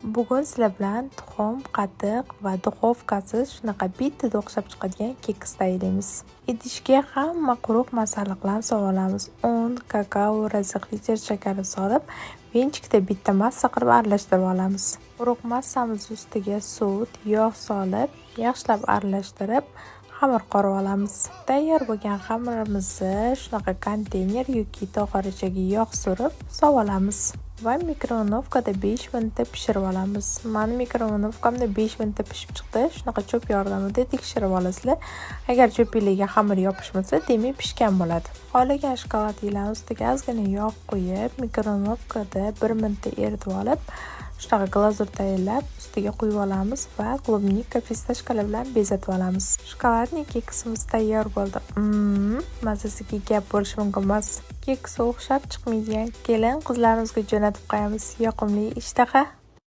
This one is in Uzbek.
Bugun sizlar bilan tuxum, qatiq va duxovkasiz shunaqa bittadan o'xshab chiqadigan keks tayyorlaymiz. Idishga hamma quruq masalliqlarni solib olamiz. Un, kakao, razaqli shakari solib, venchikda bitta massa qilib aralashtirib olamiz. Quruq massamiz ustiga sut, yog' solib, yaxshilab aralashtirib, xamir qorib olamiz. Tayyor bo'lgan xamirimizni shunaqa konteyner yoki tog'orachaga yog' surib, sovib olamiz. Va mikrovonovkada 5 minutda pishirib olamiz. Meni mikrovonovkamda 5 minutda pishib chiqdi. Shunaqa cho'p yordamida tekshirib olasizlar. Agar cho'pingizga xamir yopishmasa, demak pishgan bo'ladi. Qolagan shokoladlarni ustiga ozgina yog' qo'yib, mikrovonovkada 1 minutda eritib olib, shunaqa glazur tayyorlab, ustiga quyib olamiz va klubnika fistashkalar bilan bezatib olamiz. Shokoladli keksimiz tayyor bo'ldi. Mazasiga gap bo'lishi mumkin emas. Keks o'xshab chiqmaydigan kelin qizlarimizga jo'natib qo'yamiz. Yoqimli ishtaha.